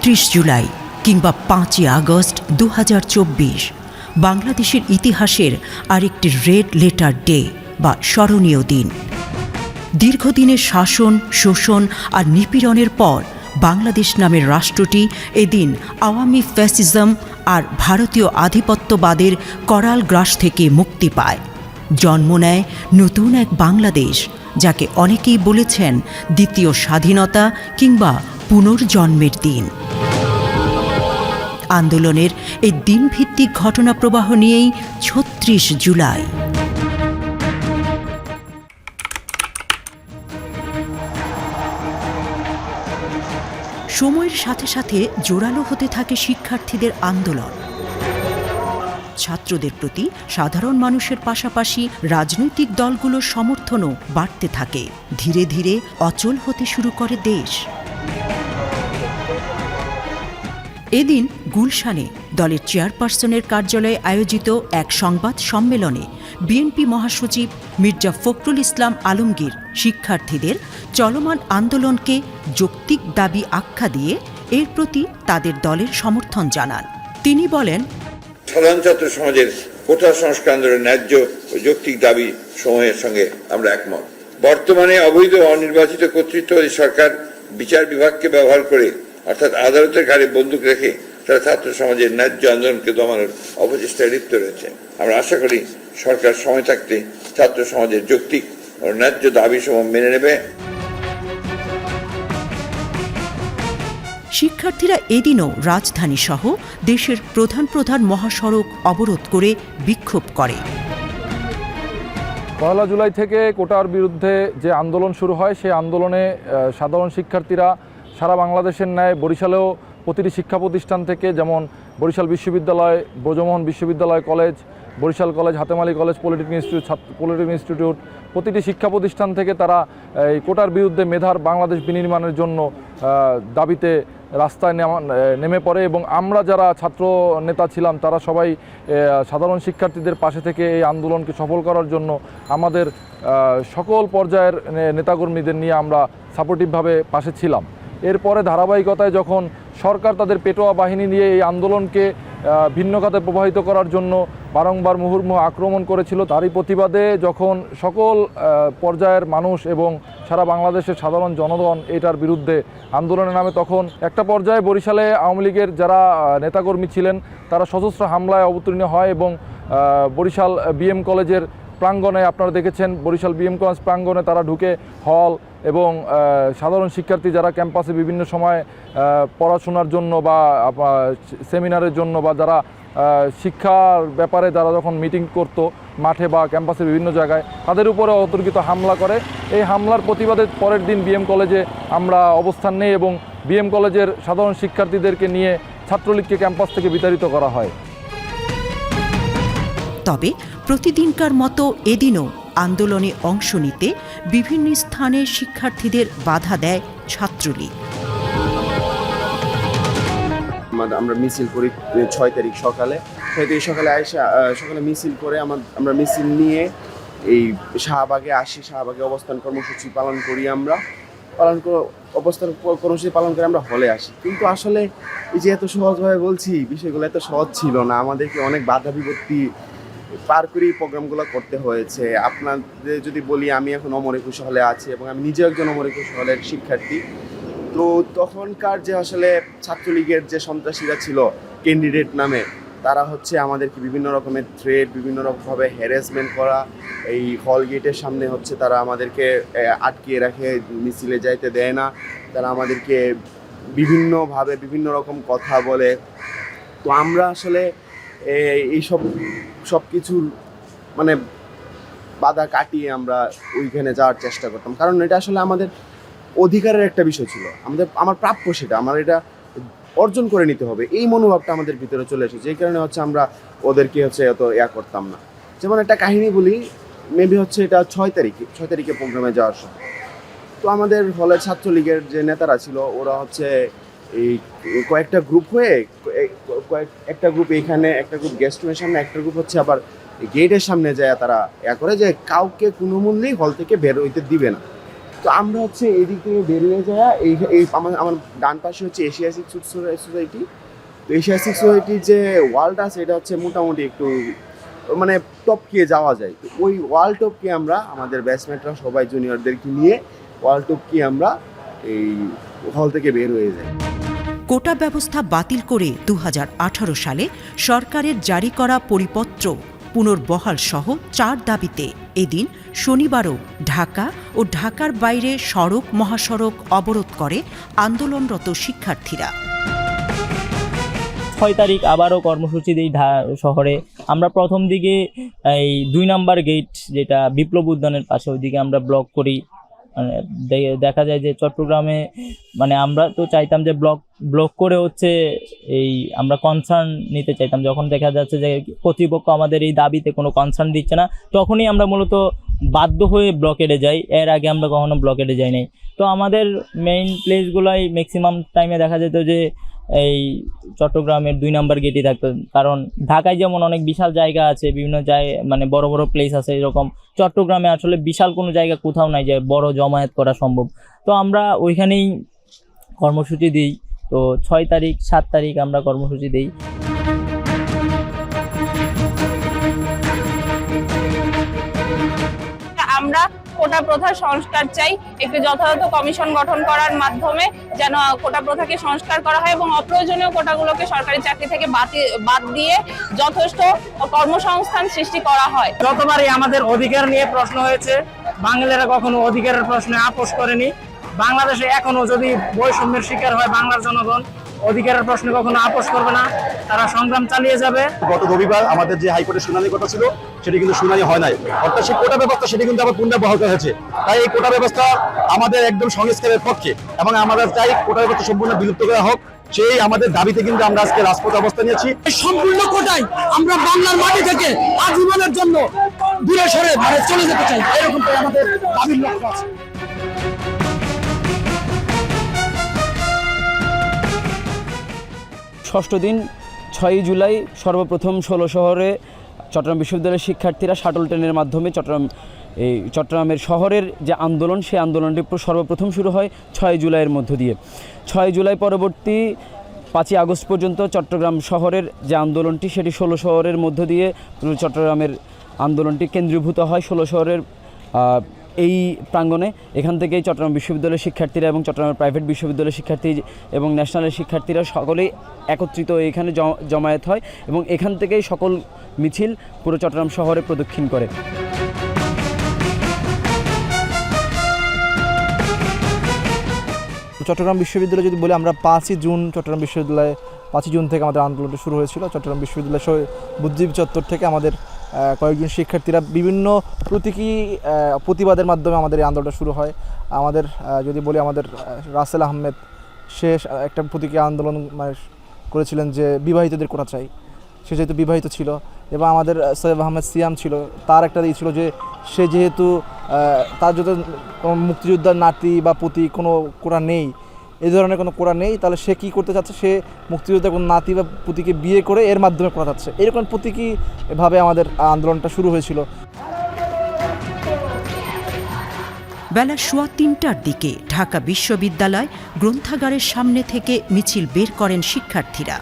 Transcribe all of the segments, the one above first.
৩১ জুলাই কিংবা ৫ই আগস্ট ২০২৪ বাংলাদেশের ইতিহাসের আরেকটি রেড লেটার ডে বা স্মরণীয় দিন। দীর্ঘদিনের শাসন, শোষণ আর নিপীড়নের পর বাংলাদেশ নামের রাষ্ট্রটি এদিন আওয়ামী ফ্যাসিজম আর ভারতীয় আধিপত্যবাদের করাল গ্রাস থেকে মুক্তি পায়। জন্ম নেয় নতুন এক বাংলাদেশ, যাকে অনেকেই বলেছেন দ্বিতীয় স্বাধীনতা কিংবা পুনর্জন্মের দিন। আন্দোলনের এই দিনভিত্তিক ঘটনা প্রবাহ নিয়েই ৩৬ জুলাই। সময়ের সাথে সাথে জোরালো হতে থাকে শিক্ষার্থীদের আন্দোলন। ছাত্রদের প্রতি সাধারণ মানুষের পাশাপাশি রাজনৈতিক দলগুলোর সমর্থনও বাড়তে থাকে। ধীরে ধীরে অচল হতে শুরু করে দেশ। এদিন গুলশানে দলের চেয়ারপারসনের কার্যালয়ে আয়োজিত এক সংবাদ সম্মেলনে বিএনপি মহাসচিব মির্জা ফখরুল ইসলাম আলমগীর শিক্ষার্থীদের চলমান আন্দোলনকে যৌক্তিক দাবি আখ্যা দিয়ে এর প্রতি তাদের দলের সমর্থন জানান। তিনি বলেন, সাধারণ ছাত্র সমাজের কোটা সংস্কার আন্দোলনের ন্যায্য ও যৌক্তিক দাবি সমূহের সঙ্গে আমরা একমত। বর্তমানে অবৈধ অনির্বাচিত কর্তৃত্ববাদী সরকার বিচার বিভাগকে ব্যবহার করে, অর্থাৎ আদালতের ঘাড়ে বন্দুক রেখে তারা ছাত্র সমাজের ন্যায্য আন্দোলনকে দমানোর অপচেষ্টায় লিপ্ত রয়েছে। আমরা আশা করি সরকার সময় থাকতে ছাত্র সমাজের যৌক্তিক ও ন্যায্য দাবিসমূহ মেনে নেবে। শিক্ষার্থীরা এদিনও রাজধানী সহ দেশের প্রধান প্রধান মহাসড়ক অবরোধ করে বিক্ষোভ করে। ১ জুলাই থেকে কোটার বিরুদ্ধে যে আন্দোলন শুরু হয়, সেই আন্দোলনে সাধারণ শিক্ষার্থীরা সারা বাংলাদেশের ন্যায় বরিশালেও প্রতিটি শিক্ষা প্রতিষ্ঠান থেকে, যেমন বরিশাল বিশ্ববিদ্যালয়, ব্রজমোহন বিশ্ববিদ্যালয় college, Barishal college, Hatem Ali college, polytechnic institute, প্রতিটি শিক্ষা প্রতিষ্ঠান থেকে তারা এই কোটার বিরুদ্ধে মেধার বাংলাদেশ বিনির্মাণের জন্য দাবিতে রাস্তায় নেমে পড়ে। এবং আমরা যারা ছাত্র নেতা ছিলাম তারা সবাই সাধারণ শিক্ষার্থীদের পাশে থেকে এই আন্দোলনকে সফল করার জন্য আমাদের সকল পর্যায়ের নেতাকর্মীদের নিয়ে আমরা সাপোর্টিভভাবে পাশে ছিলাম। এরপরে ধারাবাহিকতায় যখন সরকার তাদের পেটোয়া বাহিনী দিয়ে এই আন্দোলনকে ভিন্ন খাতে প্রবাহিত করার জন্য বারংবার মুহুর্মুহু আক্রমণ করেছিল, তারই প্রতিবাদে যখন সকল পর্যায়ের মানুষ এবং সারা বাংলাদেশের সাধারণ জনগণ এটার বিরুদ্ধে আন্দোলনে নামে, তখন একটা পর্যায়ে বরিশালে আওয়ামী লীগের যারা নেতাকর্মী ছিলেন তারা সশস্ত্র হামলায় অবতীর্ণ হয় এবং বরিশাল বিএম কলেজের প্রাঙ্গণে, আপনারা দেখেছেন বরিশাল বিএম কলেজ প্রাঙ্গণে তারা ঢুকে হল এবং সাধারণ শিক্ষার্থী যারা ক্যাম্পাসে বিভিন্ন সময় পড়াশোনার জন্য বা সেমিনারের জন্য বা যারা শিক্ষার ব্যাপারে যারা যখন মিটিং করতো মাঠে বা ক্যাম্পাসের বিভিন্ন জায়গায়, তাদের উপরে অতর্কিত হামলা করে। এই হামলার প্রতিবাদে পরের দিন বিএম কলেজে আমরা অবস্থান নেই এবং বিএম কলেজের সাধারণ শিক্ষার্থীদেরকে নিয়ে ছাত্রলীগকে ক্যাম্পাস থেকে বিতাড়িত করা হয়। তবে প্রতিদিনকার মতো এদিনও আন্দোলনে অংশ নিতে বিভিন্ন স্থানে শিক্ষার্থীদের বাধা দেয় ছাত্রলীগ। আমরা মিছিল করি 6 তারিখ সকালে সকালে মিছিল করে আমরা মিছিল নিয়ে এই শাহবাগে আসি। শাহবাগে অবস্থান কর্মসূচি পালন করি। আমরা অবস্থান কর্মসূচি পালন করে আমরা হলে আসি। কিন্তু আসলে এই যে এত সহজভাবে বলছি, বিষয়গুলো এত সহজ ছিল না। আমাদেরকে অনেক বাধা বিপত্তি পার করেই প্রোগ্রামগুলো করতে হয়েছে। আপনাদের যদি বলি, আমি এখন অমর একুশ হলে আছি এবং আমি নিজেও একজন অমর একুশ হলের শিক্ষার্থী। তো তখনকার যে আসলে ছাত্রলীগের যে সন্ত্রাসীরা ছিল ক্যান্ডিডেট নামে, তারা হচ্ছে আমাদেরকে বিভিন্ন রকমের থ্রেট, বিভিন্ন রকমভাবে হ্যারাসমেন্ট করা। এই হল গেটের সামনে হচ্ছে তারা আমাদেরকে আটকিয়ে রাখে, মিছিলে যাইতে দেয় না। তারা আমাদেরকে বিভিন্নভাবে বিভিন্ন রকম কথা বলে। তো আমরা আসলে এই সব কিছুর মানে বাধা কাটিয়ে আমরা ওইখানে যাওয়ার চেষ্টা করতাম, কারণ এটা আসলে আমাদের অধিকারের একটা বিষয় ছিল। আমার প্রাপ্য, সেটা আমার এটা অর্জন করে নিতে হবে, এই মনোভাবটা আমাদের ভিতরে চলে এসেছে। এই কারণে হচ্ছে আমরা ওদেরকে হচ্ছে এত করতাম না। যেমন একটা কাহিনী বলি, মেবি হচ্ছে এটা 6 তারিখে প্রোগ্রামে যাওয়ার সময়। তো আমাদের হলে ছাত্রলীগের যে নেতারা ছিল, ওরা হচ্ছে এই কয়েকটা গ্রুপ হয়ে একটা গ্রুপ এখানে, একটা গ্রুপ গেস্ট রুমের সামনে, একটা গ্রুপ হচ্ছে আবার গেটের সামনে যায় তারা করে যে কাউকে কোনো মূল্যেই হল থেকে বের হইতে দিবে না। তো আমরা হচ্ছে এদিক থেকে বেরিয়ে যাওয়া এই এই আমার ডান পাশে হচ্ছে এশিয়াটিক সোসাইটি। তো এশিয়াটিক সোসাইটির যে ওয়ালটা আছে এটা হচ্ছে মোটামুটি একটু মানে টপকিয়ে যাওয়া যায়। তো ওই ওয়াল টপকিয়ে আমরা আমাদের ব্যাচমেটরা সবাই জুনিয়রদেরকে নিয়ে ওয়াল টপকিয়ে আমরা এই হল থেকে বের হয়ে যাই। কোটা ব্যবস্থা বাতিল করে 2018 সালে সরকারের জারি করা পরিপত্র পুনর্বহাল সহ 4 দাবিতে এদিন শনিবারও ঢাকা ও ঢাকার বাইরে সড়ক মহাসড়ক অবরোধ করে আন্দোলনরত শিক্ষার্থীরা। 6 তারিখ আবারও কর্মসূচি দিই শহরে। আমরা প্রথম দিকে এই 2 নাম্বার গেট যেটা বিপ্লব উদ্যানের পাশে ওইদিকে আমরা ব্লক করি। মানে দেখা যায় যে চট্টগ্রামে মানে আমরা তো চাইতাম যে ব্লক করে হচ্ছে এই আমরা কনসার্ন নিতে চাইতাম। যখন দেখা যাচ্ছে যে কর্তৃপক্ষ আমাদের এই দাবিতে কোনো কনসার্ন দিচ্ছে না, তখনই আমরা মূলত বাধ্য হয়ে ব্লকেটে যাই। এর আগে আমরা কখনো ব্লকেটে যাই নাই। তো আমাদের মেইন প্লেসগুলোই ম্যাক্সিমাম টাইমে দেখা যেত যে এই চট্টগ্রামের 2 নাম্বার গেটই থাকতো। কারণ ঢাকায় যেমন অনেক বিশাল জায়গা আছে, বিভিন্ন মানে বড় বড় প্লেস আছে, এরকম চট্টগ্রামে আসলে বিশাল কোনো জায়গা কোথাও নাই যে বড় জমায়েত করা সম্ভব। তো আমরা ওইখানেই কর্মসূচি দিই। তো 6 তারিখ 7 তারিখ আমরা কর্মসূচি দিই। আমরা কোটা প্রথার সংস্কার চাই, একটি যথাযথ কমিশন গঠন করার মাধ্যমে যেন কোটা প্রথাকে সংস্কার করা হয় এবং অপ্রয়োজনীয় কোটাগুলোকে সরকারি চাকরি থেকে বাদ দিয়ে যথেষ্ট কর্মসংস্থান সৃষ্টি করা হয়। যতবারই আমাদের অধিকার নিয়ে প্রশ্ন হয়েছে, বাঙালিরা কখনো অধিকারের প্রশ্নে আপোষ করেনি। বাংলাদেশে এখনো যদি বৈষম্যের শিকার হয় বাংলার জনগণ, অধিকারের প্রশ্নে কখনো আপোষ করবে না, তারা সংগ্রাম চালিয়ে যাবে। গত রবিবার আমাদের যে হাইকোর্টের শুনানি কথা ছিল সেটি কিন্তু শুনানি হয় নাই, অর্থাৎ সেই কোটা ব্যবস্থা সেটি কিন্তু আবার পুনর্বহাল করা হয়েছে। তাই এই কোটা ব্যবস্থা আমাদের একদম সংস্কারের পক্ষে এবং আমরা চাই কোটা ব্যবস্থা সম্পূর্ণ বিলুপ্ত করা হোক। সেই আমাদের দাবিতে কিন্তু আমরা আজকে রাজপথে অবস্থান নিয়েছি। সম্পূর্ণ কোটায় আমরা বাংলার মাটি থেকে আজীবনের জন্য দূরে সরে চলে যেতে চাই, এরকমটাই আমাদের দাবির লক্ষ্য আছে। ষষ্ঠ দিন 6 জুলাই সর্বপ্রথম 16 শহরে চট্টগ্রাম বিশ্ববিদ্যালয়ের শিক্ষার্থীরা শাটল ট্রেনের মাধ্যমে চট্টগ্রামের শহরের যে আন্দোলন, সেই আন্দোলনটি সর্বপ্রথম শুরু হয় 6 জুলাইয়ের মধ্য দিয়ে। 6 জুলাই পরবর্তী 5 আগস্ট পর্যন্ত চট্টগ্রাম শহরের যে আন্দোলনটি সেটি 16 শহরের মধ্য দিয়ে চট্টগ্রামের আন্দোলনটি কেন্দ্রীভূত হয় 16 শহরের এই প্রাঙ্গণে। এখান থেকেই চট্টগ্রাম বিশ্ববিদ্যালয়ের শিক্ষার্থীরা এবং চট্টগ্রামের প্রাইভেট বিশ্ববিদ্যালয়ের শিক্ষার্থী এবং ন্যাশনালের শিক্ষার্থীরা সকলেই একত্রিত এখানে জমায়েত হয় এবং এখান থেকেই সকল মিছিল পুরো চট্টগ্রাম শহরে প্রদক্ষিণ করে। চট্টগ্রাম বিশ্ববিদ্যালয় যদি বলি, আমরা 5ই জুন চট্টগ্রাম বিশ্ববিদ্যালয়ে 5ই জুন থেকে আমাদের আন্দোলনটা শুরু হয়েছিল। চট্টগ্রাম বিশ্ববিদ্যালয় বুদ্ধিজীবী চত্বর থেকে আমাদের কয়েকজন শিক্ষার্থীরা বিভিন্ন প্রতিবাদের মাধ্যমে আমাদের এই আন্দোলনটা শুরু হয়। আমাদের যদি বলি, আমাদের রাসেল আহমেদ সে একটা প্রতীকী আন্দোলন করেছিলেন যে বিবাহিতদের কোটা চাই। সে যেহেতু বিবাহিত ছিল, এবং আমাদের সৈয়দ আহমেদ সিয়াম ছিল, তার একটা ছিল যে সে যেহেতু তার যদি মুক্তিযোদ্ধার নাতি বা পুতি কোনো কোটা নেই, এই ধরনের কোনো কোটা নেই, তাহলে সে কী করতে চাচ্ছে, সে মুক্তিযোদ্ধার কোনো নাতি বা পুতিকে বিয়ে করে এর মাধ্যমে কোটা চাচ্ছে। এরকম প্রতীকীভাবে আমাদের আন্দোলনটা শুরু হয়েছিল। বেলা 3:15টার দিকে ঢাকা বিশ্ববিদ্যালয় গ্রন্থাগারের সামনে থেকে মিছিল বের করেন শিক্ষার্থীরা।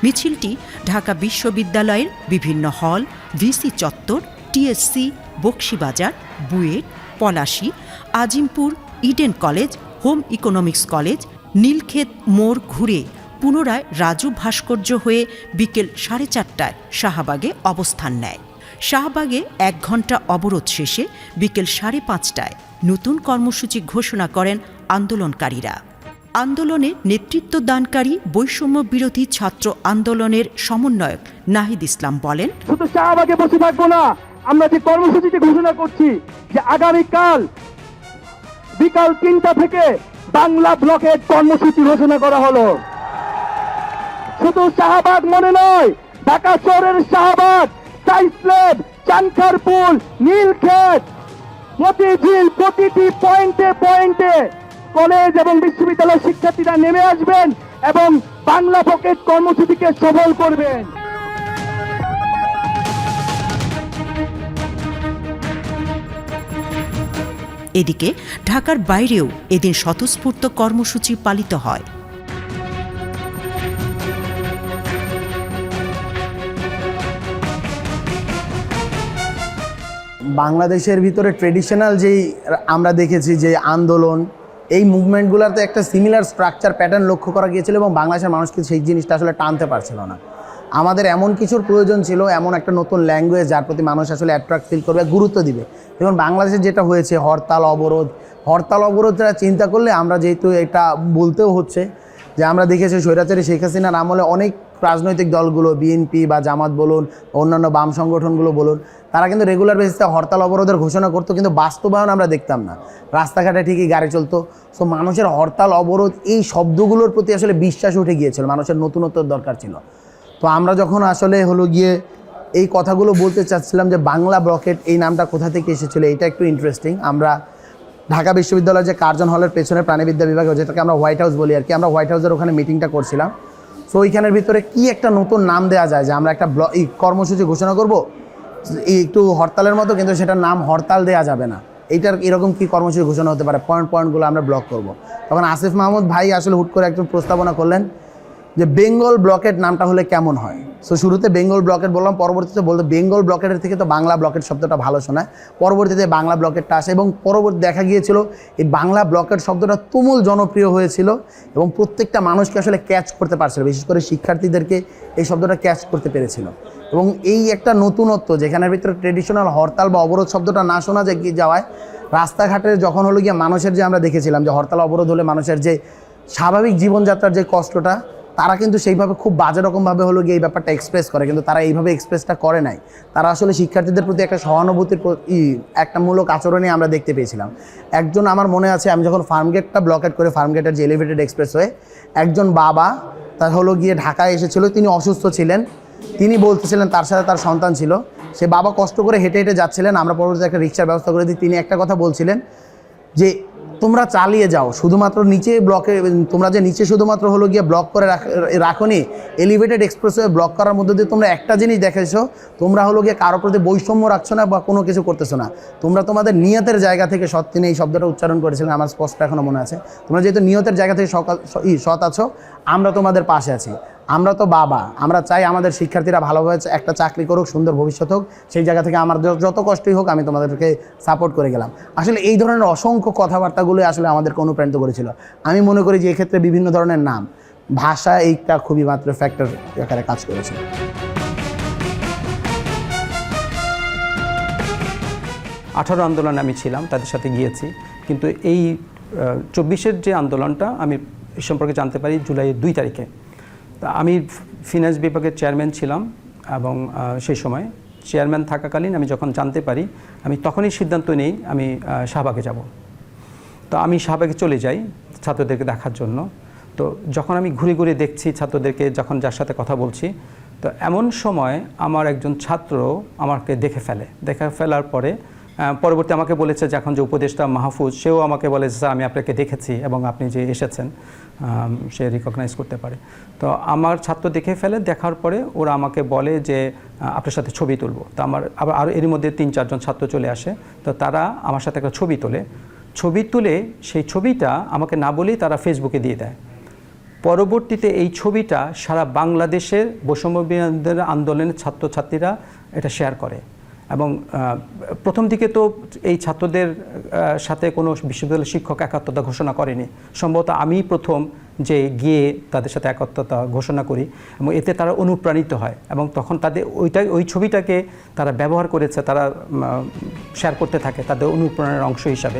মিছিলটি ঢাকা বিশ্ববিদ্যালয়ের বিভিন্ন হল, ভিসি চত্বর, TSC, Bakshibazar, BUET, Palashi, Azimpur, Eden college, home economics college, Nilkhet মোড় ঘুরে পুনরায় রাজু ভাস্কর্য হয়ে বিকেল 4:30টায় শাহবাগে অবস্থান নেয়। শাহবাগে 1 ঘণ্টা অবরোধ শেষে বিকেল 5:30টায় নতুন কর্মসূচি ঘোষণা করেন আন্দোলনকারীরা। আন্দোলনে নেতৃত্ব দানকারী বৈষম্য বিরোধী ছাত্র আন্দোলনের সমন্বয়ক নাহিদ ইসলাম বলেন, শুধু শাহবাগে বসে থাকবো না, আমরা যে কর্মসূচিটি ঘোষণা করছি যে আগামীকাল বিকাল 3টা থেকে বাংলা ব্লকের কর্মসূচি ঘোষণা করা হলো। শুধু শাহবাগ মনে নয়, ঢাকা শহরের শাহবাগ, সাইসলেব, চানখারপুল, নীলক্ষেত, মতিঝিল, প্রতিটি পয়েন্টে পয়েন্টে কলেজ এবং বিশ্ববিদ্যালয়ের শিক্ষার্থীরা নেমে আসবেন এবং বাংলা পকেট কর্মসূচিকে সফল করবেন। এদিকে ঢাকার বাইরেও এদিন স্বতঃস্ফূর্ত কর্মসূচি পালিত হয়। বাংলাদেশের ভিতরে ট্রেডিশনাল যেই আমরা দেখেছি যে আন্দোলন, এই মুভমেন্টগুলোতে একটা সিমিলার স্ট্রাকচার প্যাটার্ন লক্ষ্য করা গিয়েছিল এবং বাংলাদেশের মানুষকে সেই জিনিসটা আসলে টানতে পারছিল না। আমাদের এমন কিছুর প্রয়োজন ছিল, এমন একটা নতুন ল্যাঙ্গুয়েজ যার প্রতি মানুষ আসলে অ্যাট্রাক্ট ফিল করবে, গুরুত্ব দিবে। এবং বাংলাদেশে যেটা হয়েছে হরতাল অবরোধটা চিন্তা করলে আমরা যেহেতু এটা বলতেও হচ্ছে যে আমরা দেখেছি স্বৈরাচারী শেখ হাসিনার আমলে অনেক রাজনৈতিক দলগুলো, বিএনপি বা জামাত বলুন, অন্যান্য বাম সংগঠনগুলো বলুন, তারা কিন্তু রেগুলার বেসিসে হরতাল অবরোধের ঘোষণা করতো, কিন্তু বাস্তবায়ন আমরা দেখতাম না। রাস্তাঘাটে ঠিকই গাড়ি চলতো। সো মানুষের হরতাল অবরোধ এই শব্দগুলোর প্রতি আসলে বিশ্বাস উঠে গিয়েছিল, মানুষের নতুনত্বর দরকার ছিল। তো আমরা যখন আসলে হলো গিয়ে এই কথাগুলো বলতে চাচ্ছিলাম যে বাংলা ব্লকেট এই নামটা কোথা থেকে এসেছিলো, এটা একটু ইন্টারেস্টিং। আমরা ঢাকা বিশ্ববিদ্যালয়ের যে কার্জন হলের পেছনে প্রাণীবিদ্যা বিভাগে, যেটাকে আমরা হোয়াইট হাউস বলি আর কি, আমরা হোয়াইট হাউসের ওখানে মিটিংটা করছিলাম। সো ওইখানের ভিতরে কি একটা নতুন নাম দেওয়া যায় যে আমরা একটা কর্মসূচি ঘোষণা করব একটু হরতালের মতো, কিন্তু সেটার নাম হরতাল দেওয়া যাবে না। এইটার এরকম কি কর্মসূচি ঘোষণা হতে পারে, পয়েন্টগুলো আমরা ব্লক করব। তখন আসিফ মাহমুদ ভাই আসলে হুট করে একজন প্রস্তাবনা করলেন যে বেঙ্গল ব্লকেট নামটা হলে কেমন হয়। সো শুরুতে বেঙ্গল ব্লকেট বললাম, পরবর্তীতে বলতে বেঙ্গল ব্লকেটের থেকে তো বাংলা ব্লকেট শব্দটা ভালো শোনায়, পরবর্তীতে বাংলা ব্লকেটটা আসে এবং পরবর্তী দেখা গিয়েছিল এই বাংলা ব্লকেট শব্দটা তুমুল জনপ্রিয় হয়েছিল এবং প্রত্যেকটা মানুষকে আসলে ক্যাচ করতে পারছিল, বিশেষ করে শিক্ষার্থীদেরকে এই শব্দটা ক্যাচ করতে পেরেছিল। এবং এই একটা নতুনত্ব যেখানের ভিতরে ট্রেডিশনাল হরতাল বা অবরোধ শব্দটা না শোনা যাওয়ায় রাস্তাঘাটে যখন হলো গিয়ে মানুষের যে আমরা দেখেছিলাম যে হরতাল অবরোধ হলে মানুষের যে স্বাভাবিক জীবনযাত্রার যে কষ্টটা, তারা কিন্তু সেইভাবে খুব বাজে রকমভাবে হলো গিয়ে এই ব্যাপারটা এক্সপ্রেস করে, কিন্তু তারা এইভাবে এক্সপ্রেসটা করে নাই। তারা আসলে শিক্ষার্থীদের প্রতি একটা সহানুভূতির একটা মূলক আচরণে আমরা দেখতে পেয়েছিলাম। একজন আমার মনে আছে, আমি যখন ফার্মগেটটা ব্লকেট করে, ফার্মগেটের যে এলিভেটেড এক্সপ্রেস হয়ে একজন বাবা তার হলো গিয়ে ঢাকায় এসেছিল, তিনি অসুস্থ ছিলেন, তিনি বলতেছিলেন তার সাথে তার সন্তান ছিল, সে বাবা কষ্ট করে হেঁটে হেঁটে যাচ্ছিলেন, আমরা পরবর্তীতে একটা রিক্সার ব্যবস্থা করে দিই। তিনি একটা কথা বলছিলেন যে তোমরা চালিয়ে যাও, শুধুমাত্র নিচে ব্লকে, তোমরা যে নিচে শুধুমাত্র হলো গিয়ে ব্লক করে রাখোনি, এলিভেটেড এক্সপ্রেসওয়ে ব্লক করার মধ্যে দিয়ে তোমরা একটা জিনিস দেখেছো, তোমরা হলো গিয়ে কারোর প্রতি বৈষম্য রাখছো না বা কোনো কিছু করতেছো না, তোমরা তোমাদের নিয়তের জায়গা থেকে সৎ। তিনি এই শব্দটা উচ্চারণ করেছিলেন, আমার স্পষ্ট এখনও মনে আছে। তোমরা যেহেতু নিয়তের জায়গা থেকে সৎ আছো, আমরা তোমাদের পাশে আছি। আমরা তো বাবা, আমরা চাই আমাদের শিক্ষার্থীরা ভালোভাবে একটা চাকরি করুক, সুন্দর ভবিষ্যৎ হোক, সেই জায়গা থেকে আমার যত কষ্টই হোক আমি তোমাদেরকে সাপোর্ট করে গেলাম। আসলে এই ধরনের অসংখ্য কথাবার্তাগুলো আসলে আমাদেরকে অনুপ্রাণিত করেছিল। আমি মনে করি যে এক্ষেত্রে বিভিন্ন ধরনের নাম, ভাষা এইটা খুবই মাত্র ফ্যাক্টর আকারে কাজ করেছে। 18 আন্দোলনে আমি ছিলাম, তাদের সাথে গিয়েছি, কিন্তু এই 24-এর যে আন্দোলনটা আমি সম্পর্কে জানতে পারি জুলাই 2 তারিখে। তা আমি ফিনান্স বিভাগের চেয়ারম্যান ছিলাম এবং সেই সময় চেয়ারম্যান থাকাকালীন আমি যখন জানতে পারি, আমি তখনই সিদ্ধান্ত নেই আমি শাহবাগে যাব। তো আমি শাহবাগে চলে যাই ছাত্রদেরকে দেখার জন্য। তো যখন আমি ঘুরে ঘুরে দেখছি ছাত্রদেরকে, যখন যার সাথে কথা বলছি, তো এমন সময় আমার একজন ছাত্র আমাকে দেখে ফেলার পরে পরবর্তী আমাকে বলেছে যে এখন যে উপদেষ্টা মাহফুজ, সেও আমাকে বলে স্যার আমি আপনাকে দেখেছি এবং আপনি যে এসেছেন সে রিকগনাইজ করতে পারে। তো আমার ছাত্র দেখে ফেলে, দেখার পরে ওরা আমাকে বলে যে আপনার সাথে ছবি তুলব। তো আমার আবার আরও এর মধ্যে 3-4 জন ছাত্র চলে আসে। তো তারা আমার সাথে একটা ছবি তুলে সেই ছবিটা আমাকে না বলেই তারা ফেসবুকে দিয়ে দেয়। পরবর্তীতে এই ছবিটা সারা বাংলাদেশের বৈষম্য আন্দোলনের ছাত্রছাত্রীরা এটা শেয়ার করে এবং প্রথম দিকে তো এই ছাত্রদের সাথে কোনো বিশ্ববিদ্যালয়ের শিক্ষক একাত্মতা ঘোষণা করেনি। সম্ভবত আমি প্রথম যে গিয়ে তাদের সাথে একাত্মতা ঘোষণা করি এবং এতে তারা অনুপ্রাণিত হয় এবং তখন তাদের ওই ছবিটাকে তারা ব্যবহার করেছে, তারা শেয়ার করতে থাকে তাদের অনুপ্রেরণার অংশ হিসাবে।